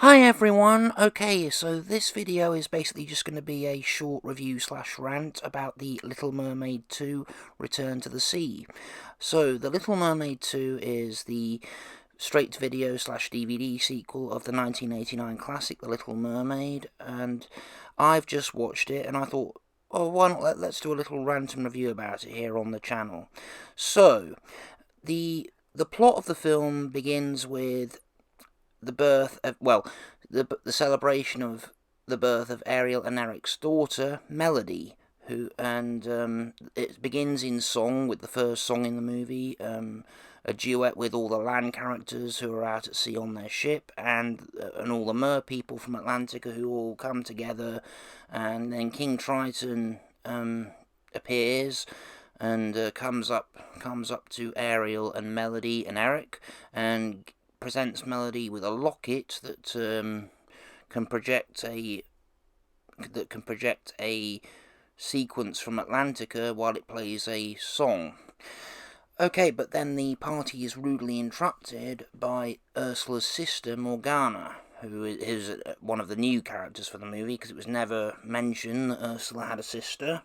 Hi everyone, okay, so this video is basically just going to be a short review slash rant about The Little Mermaid 2 Return to the Sea. So, The Little Mermaid 2 is the straight-to-video slash DVD sequel of the 1989 classic The Little Mermaid, and I've just watched it and I thought, oh, why not let's do a little rant and review about it here on the channel. So, the plot of the film begins with the birth of, the celebration of the birth of Ariel and Eric's daughter, Melody, it begins in song with the first song in the movie, a duet with all the land characters who are out at sea on their ship, and all the mer people from Atlantica who all come together, and then King Triton appears and comes up to Ariel and Melody and Eric, and presents Melody with a locket that can project a sequence from Atlantica while it plays a song. Okay, but then the party is rudely interrupted by Ursula's sister Morgana, who is one of the new characters for the movie, because it was never mentioned that Ursula had a sister,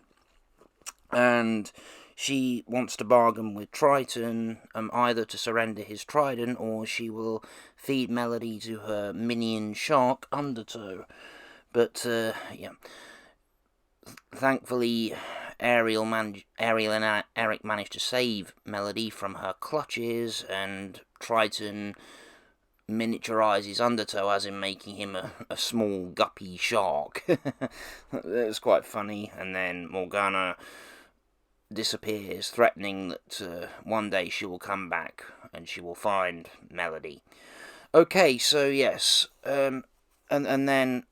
and she wants to bargain with Triton, either to surrender his trident or she will feed Melody to her minion shark Undertow. But thankfully Ariel and Eric managed to save Melody from her clutches, and Triton miniaturizes Undertow, as in making him a small guppy shark. It was quite funny. And then Morgana disappears, threatening that one day she will come back and she will find Melody. Okay, so yes, and then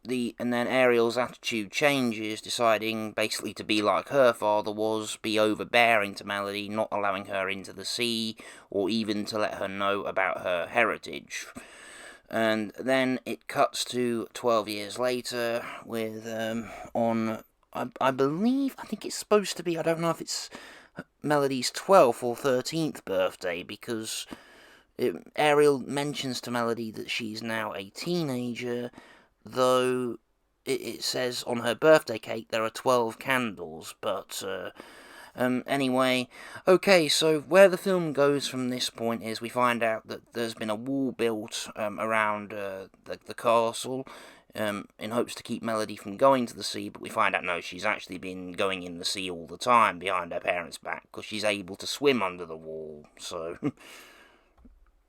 Ariel's attitude changes, deciding basically to be like her father was, be overbearing to Melody, not allowing her into the sea or even to let her know about her heritage. And then it cuts to 12 years later with I think it's supposed to be, I don't know if it's Melody's 12th or 13th birthday, because Ariel mentions to Melody that she's now a teenager, though it says on her birthday cake there are 12 candles, but anyway, okay, so where the film goes from this point is we find out that there's been a wall built around the castle, in hopes to keep Melody from going to the sea, but we find out no, she's actually been going in the sea all the time behind her parents' back, because she's able to swim under the wall. So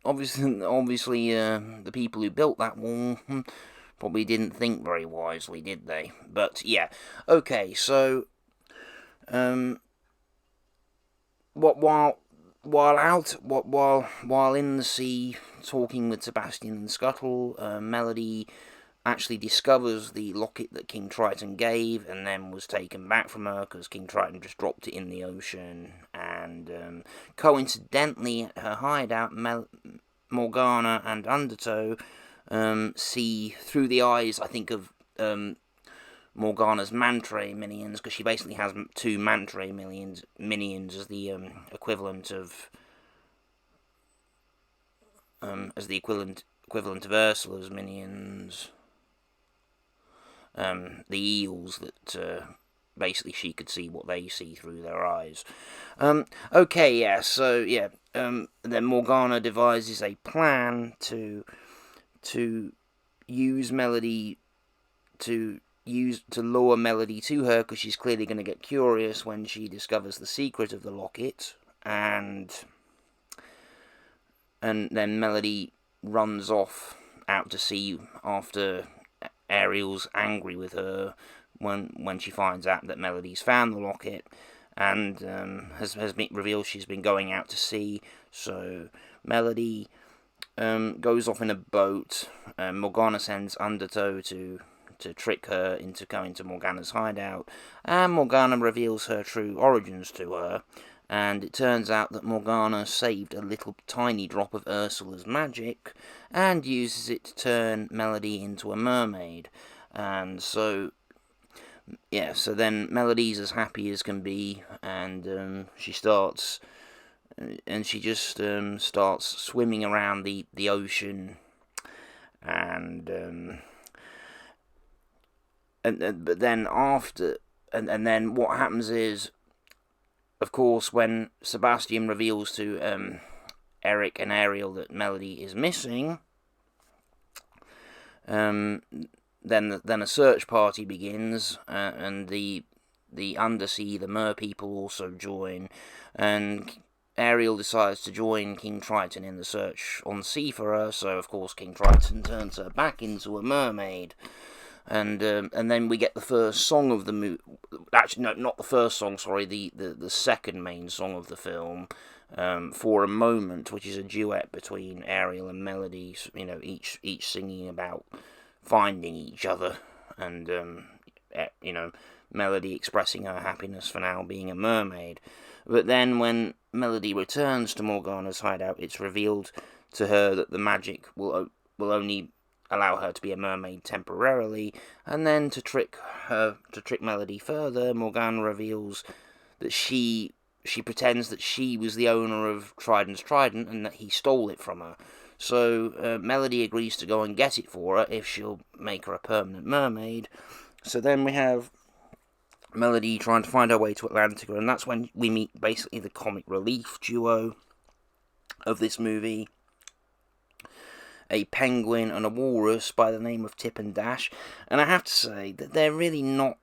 obviously, the people who built that wall probably didn't think very wisely, did they? But yeah, okay. So while in the sea talking with Sebastian and Scuttle, Melody actually discovers the locket that King Triton gave, and then was taken back from her because King Triton just dropped it in the ocean. And coincidentally, at her hideout, Morgana and Undertow see through the eyes, I think, of Morgana's manta minions, because she basically has two manta minions as the equivalent of Ursula's minions. The eels that basically she could see what they see through their eyes. Okay, yeah, so yeah, then Morgana devises a plan to use Melody to lure Melody to her, because she's clearly going to get curious when she discovers the secret of the locket, and then Melody runs off out to sea after Ariel's angry with her when she finds out that Melody's found the locket, and has been revealed she's been going out to sea. So Melody goes off in a boat. Morgana sends Undertow to trick her into going to Morgana's hideout, and Morgana reveals her true origins to her. And it turns out that Morgana saved a little tiny drop of Ursula's magic and uses it to turn Melody into a mermaid. And so, yeah, so then Melody's as happy as can be, and she just starts swimming around the ocean, and but then after, and then what happens is, of course, when Sebastian reveals to Eric and Ariel that Melody is missing, then a search party begins, and the undersea, the mer people also join, and Ariel decides to join King Triton in the search on sea for her. So of course King Triton turns her back into a mermaid. And then we get the first song of the movie. Actually, no, not the first song. Sorry, the second main song of the film, For a Moment, which is a duet between Ariel and Melody. You know, each singing about finding each other, and Melody expressing her happiness for now being a mermaid. But then, when Melody returns to Morgana's hideout, it's revealed to her that the magic will only allow her to be a mermaid temporarily, and then to trick Melody further, Morgana reveals that she pretends that she was the owner of Trident's trident and that he stole it from her. So Melody agrees to go and get it for her if she'll make her a permanent mermaid. So then we have Melody trying to find her way to Atlantica, and that's when we meet basically the comic relief duo of this movie. A penguin and a walrus by the name of Tip and Dash. And I have to say that they're really not...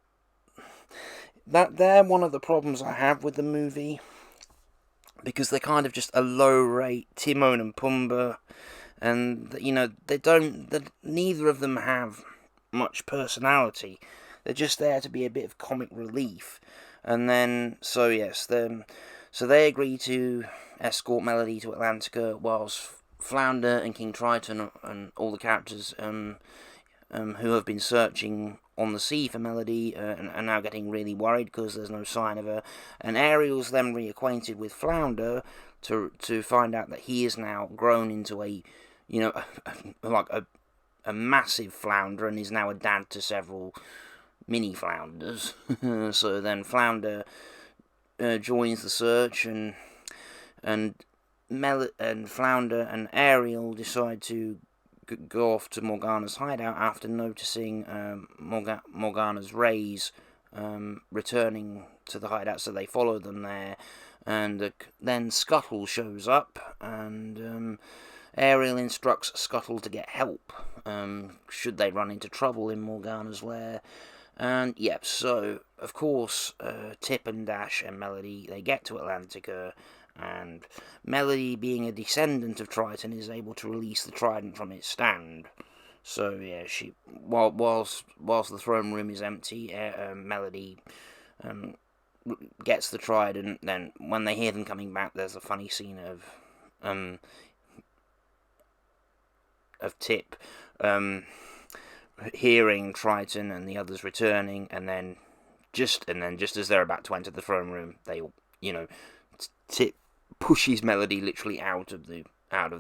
They're one of the problems I have with the movie, because they're kind of just a low-rate Timon and Pumbaa, and, you know, neither of them have much personality. They're just there to be a bit of comic relief. And then, so they agree to escort Melody to Atlantica, whilst Flounder and King Triton and all the characters who have been searching on the sea for Melody and are now getting really worried because there's no sign of her. And Ariel's then reacquainted with Flounder to find out that he is now grown into a massive flounder and is now a dad to several mini flounders. So then Flounder joins the search, and Flounder and Ariel decide to go off to Morgana's hideout after noticing Morgana's rays returning to the hideout, so they follow them there. And then Scuttle shows up, and Ariel instructs Scuttle to get help should they run into trouble in Morgana's lair. And yep, so of course Tip and Dash and Melody, they get to Atlantica, and Melody, being a descendant of Triton, is able to release the trident from its stand. So yeah, whilst the throne room is empty, Melody gets the trident. Then when they hear them coming back, there's a funny scene of Tip hearing Triton and the others returning, and then just as they're about to enter the throne room, Tip pushes Melody literally out of the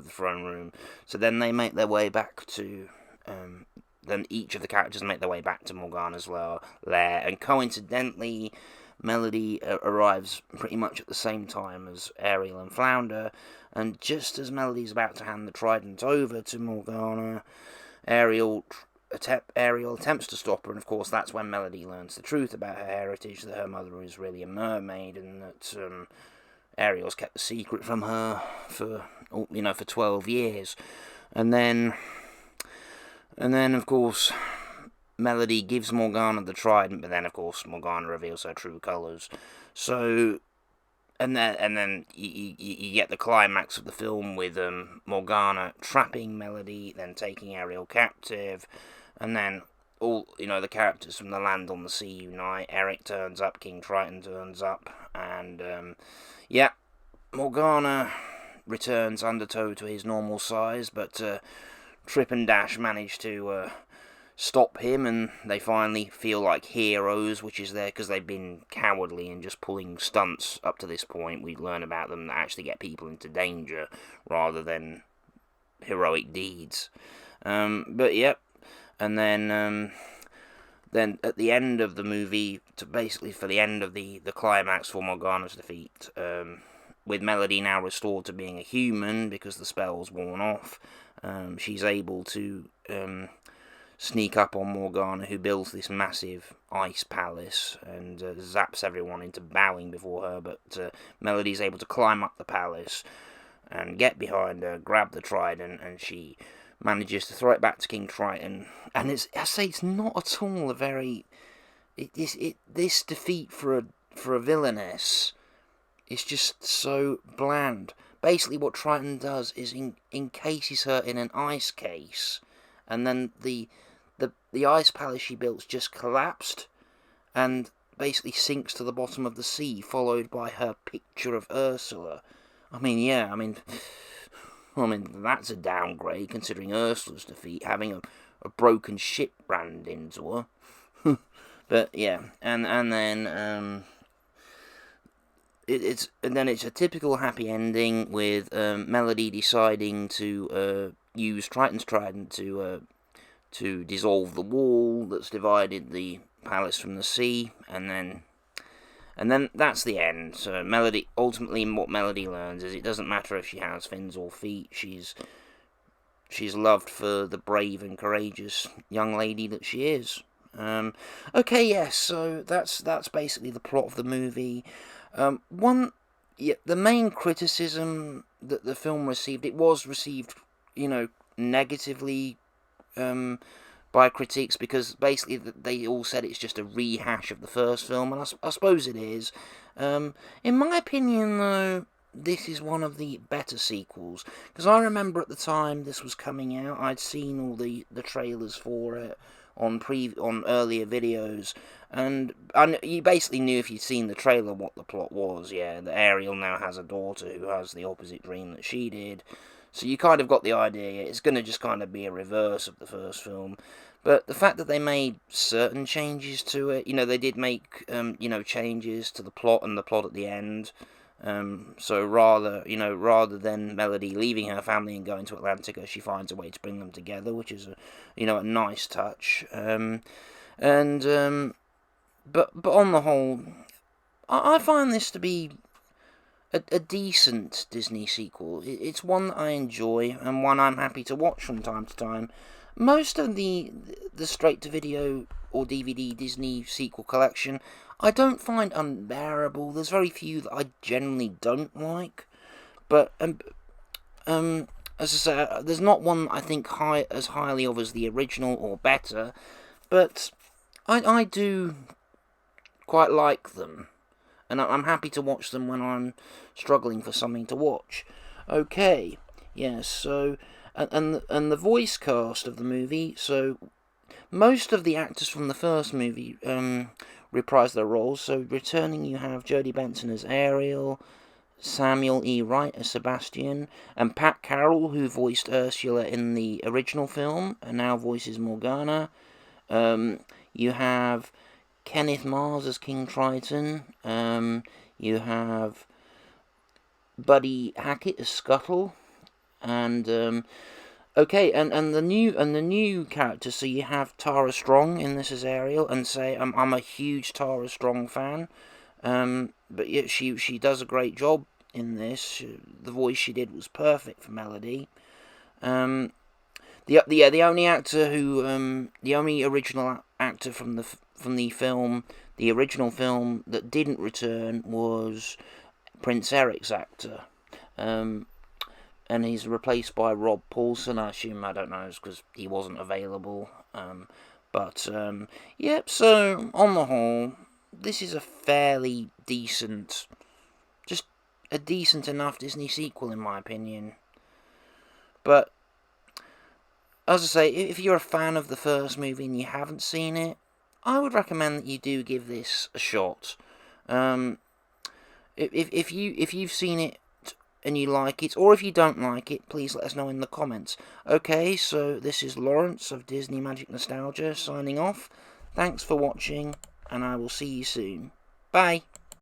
throne room. So then they make their way back to then each of the characters make their way back to Morgana's lair, and coincidentally Melody arrives pretty much at the same time as Ariel and Flounder. And just as Melody's about to hand the trident over to Morgana, Ariel attempts to stop her, and of course that's when Melody learns the truth about her heritage, that her mother is really a mermaid, and that Ariel's kept the secret from her for 12 years. And then of course Melody gives Morgana the trident, but then of course Morgana reveals her true colours. So and then you get the climax of the film with Morgana trapping Melody, then taking Ariel captive, and then all the characters from the land on the sea unite. Eric turns up, King Triton turns up, and Morgana returns Undertow to his normal size, but Trip and Dash manage to stop him, and they finally feel like heroes, which is there because they've been cowardly and just pulling stunts up to this point. We learn about them that actually get people into danger rather than heroic deeds. But yep, and then at the end of the movie, for the end of the climax for Morgana's defeat, with Melody now restored to being a human because the spell's worn off, she's able to sneak up on Morgana, who builds this massive ice palace and zaps everyone into bowing before her, but Melody's able to climb up the palace and get behind her, grab the trident, and she manages to throw it back to King Triton. And it's not at all a very... This defeat for a villainess is just so bland. Basically what Triton does is encases her in an ice case, and then the ice palace she built just collapsed and basically sinks to the bottom of the sea, followed by her picture of Ursula. I mean, that's a downgrade considering Ursula's defeat, having a broken ship rammed into her. But yeah, and then it's a typical happy ending with Melody deciding to use Triton's trident to dissolve the wall that's divided the palace from the sea, and then that's the end. So Melody, ultimately, what Melody learns is it doesn't matter if she has fins or feet. She's loved for the brave and courageous young lady that she is. Okay, yes. So that's basically the plot of the movie. The main criticism that the film received, it was received, negatively by critics, because basically they all said it's just a rehash of the first film, and I suppose it is. In my opinion, though, this is one of the better sequels, because I remember at the time this was coming out, I'd seen all the trailers for it on earlier videos, and you basically knew if you'd seen the trailer what the plot was. Yeah, that Ariel now has a daughter who has the opposite dream that she did. So you kind of got the idea it's going to just kind of be a reverse of the first film. But the fact that they made certain changes to it, they did make, changes to the plot and the plot at the end. So rather than Melody leaving her family and going to Atlantica, she finds a way to bring them together, which is a nice touch. But on the whole, I find this to be a decent Disney sequel. It's one that I enjoy and one I'm happy to watch from time to time. Most of the straight-to-video or DVD Disney sequel collection I don't find unbearable. There's very few that I generally don't like, but as I say, there's not one I think as highly of as the original or better, but I do quite like them, and I'm happy to watch them when I'm struggling for something to watch. Okay, yes, so and the voice cast of the movie, so most of the actors from the first movie reprise their roles. So returning, you have Jodie Benson as Ariel, Samuel E. Wright as Sebastian, and Pat Carroll, who voiced Ursula in the original film and now voices Morgana. You have Kenneth Mars as King Triton. You have Buddy Hackett as Scuttle, and okay, and the new characters. So you have Tara Strong in this as Ariel, and I'm a huge Tara Strong fan. But yeah, she does a great job in this. The voice she did was perfect for Melody. The only actor the only original actor from the film, the original film, that didn't return was Prince Eric's actor. And he's replaced by Rob Paulson. I assume, I don't know, it's because he wasn't available. Yep, so on the whole, this is a fairly decent, just a decent enough Disney sequel in my opinion. But, as I say, if you're a fan of the first movie and you haven't seen it, I would recommend that you do give this a shot. If you've seen it and you like it, or if you don't like it, please let us know in the comments. Okay, so this is Lawrence of Disney Magic Nostalgia signing off. Thanks for watching, and I will see you soon. Bye!